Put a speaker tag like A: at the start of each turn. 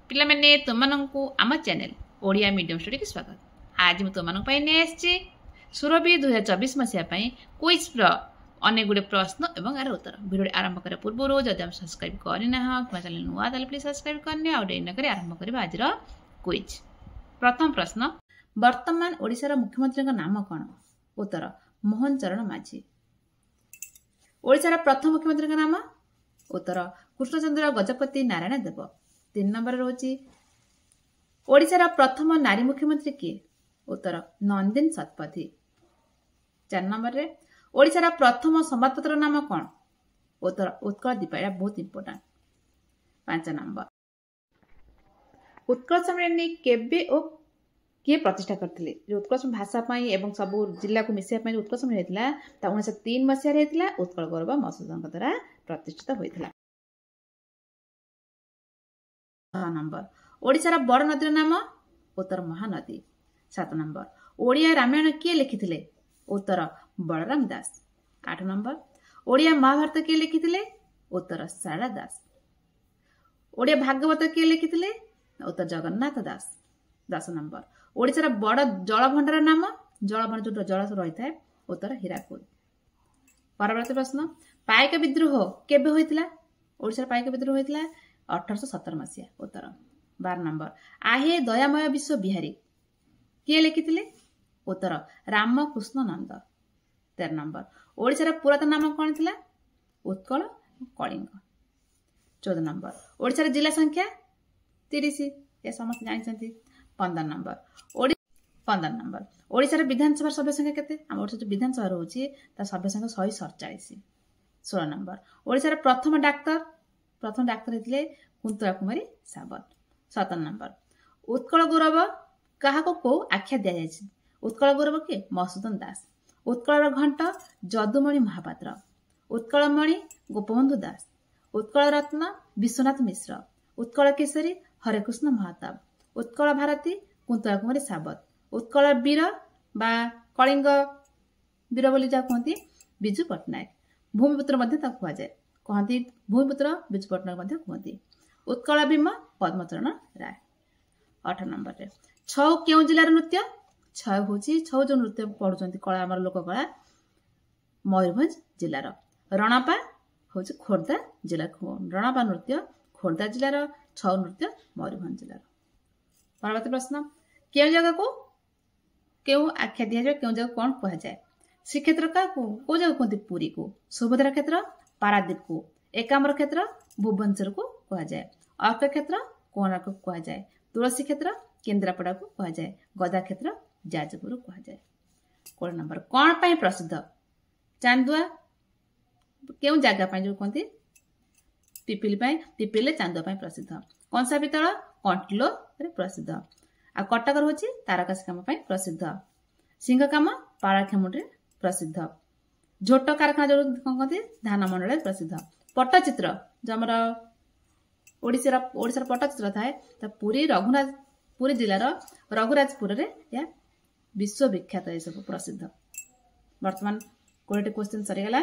A: पिला मैंने तुमको आम चैनल ओडिया मीडियम स्टडी की स्वागत। आज मुझे तुमको सुरभि 2024 मसीहा क्विज अनेक गुड़े प्रश्न और यार उत्तर भिडियो आरंभ करने पूर्व जब हम सब्सक्राइब करना कि चैनल नुआ प्लीज सब्सक्राइब करने और डेरी नक आरंभ करवा आज क्विज। प्रथम प्रश्न, वर्तमान ओडिशार मुख्यमंत्री नाम कौन? उत्तर मोहन चरण माझी। ओडिशार प्रथम मुख्यमंत्री नाम? उत्तर कृष्णचंद्र गजपति नारायण देव। 3 नंबर रोची ओडिशार प्रथम नारी मुख्यमंत्री किए? उत्तर नंदिनी शतपथी। 4 नंबर रे ओडिशार प्रथम संवादपत्र नाम कौन? उत्तर उत्कल दीपा। यह बहुत इंपोर्टेंट। 5 नंबर उत्कल सम्मेलन केबे ओ किए प्रतिष्ठा करथिले? जो उत्कल भाषा पाई एवं सब जिला को मिसिया पाई उत्कल सम्मेलन हेतला 1903 मसिया रे हेतला। उत्कल गौरव मधुसूदन द्वारा प्रतिष्ठित होइथिला। 6 नंबर ओडिशार बड़ नदीर नाम? उत्तर महानदी। 7 नंबर ओडिया रामायण किए लिखिथिले? उत्तर बलराम दास। 8 नंबर ओडिया महाभारत किए लिखिथिले? उत्तर शारदा दास। ओडिया भागवत किए लिखिथिले? उत्तर जगन्नाथ दास। 10 नंबर ओडिशार बड़ जलभंडार नाम? जलभंडार जो जल रही है उत्तर हीराकुद। परवर्ती प्रश्न, पाइक विद्रोह केबे होइतिला? ओडिशार पाइक विद्रोह होइतिला 1817 मसीहा। उत्तर। 12 नंबर आहे दयामय विश्व बिहारी किए लिखिथिले? उत्तर रामकृष्ण नंद। 13 नंबर ओडिशार पुरातन नाम कौन थिला? उत्कल कलिंग। 14 नंबर ओडिशार जिला संख्या 30 ये समस्त जानते। 15 नंबर ओडिशार विधानसभा सभ्य संख्या केते? हम ओडिशा जो विधानसभा रोची ता सभ्य संख्या 147। 16 नंबर ओडिशार प्रथम डाक्टर हेतिले कुंतला कुमारी सावत। 17 नंबर उत्कल गौरव काहाको को आख्या दिया जायछि? उत्कल गौरव के मधुसूदन दास। उत्कल घंट जदुमणि महापात्र। उत्कल मणि गोपबंधु दास। उत्कल रत्न विश्वनाथ मिश्र। उत्कल केसरी हरेकृष्ण महाताब। उत्कल भारती कुंतला कुमारी सावत। उत्कल वीर बा कलिंग वीर बोली जा कहती बिजु पट्टनायक। भूमिपुत्र मध्य ता कुआ जाए कहती भूमिपुत्र बिजु पट्टनायक मध्य कहती। उत्कल भीम पद्मचरण राय। 8 नंबर रे छौ केउ जिलार नृत्य? छौ होची छौ जो नृत्य पढुचंती कला हमर लोक कला मयूरभंज जिलार। रणपा होची खोर्धा जिला। रणपा नृत्य खोर्धा जिलार। छौ नृत्य मयूरभंज जिलार। परवर्ती प्रश्न, केउ जगह को केउ आख्या दिया जाए केउ जगह कौन कहा जाए? श्रीक्षेत्र का को जगह कहते? पुरी को। सुभद्रा क्षेत्र पारादीप को। एकाम्र क्षेत्र भुवनेश्वर को कहा जाए। अर्क क्षेत्र कोणार्क को कहा जाए। तुलसी क्षेत्र केन्द्रापड़ा को कहा जाए। गदा क्षेत्र जाजपुर कहा जाए। 20 नंबर कौन पाई प्रसिद्ध? चांदुआ केउ जगह पाई जो कहते? पिपिली पाई। पिपिली चांदुआ पाई प्रसिद्ध। कंसा पितल कंटिलो रे प्रसिद्ध। आ कटकर होची तारकासी काम पाई प्रसिद्ध। सिंह काम पाराखेमुंडी प्रसिद्ध। झोट कारखाना जो कहते धान मंडल प्रसिद्ध। पट्टचित्र जो आम ओडिशार पट्टचित्र थाए पुरी जिलार रघुराजपुर रे या विश्वविख्यात ये सब प्रसिद्ध। वर्तमान 20 क्वेश्चन सरीगला।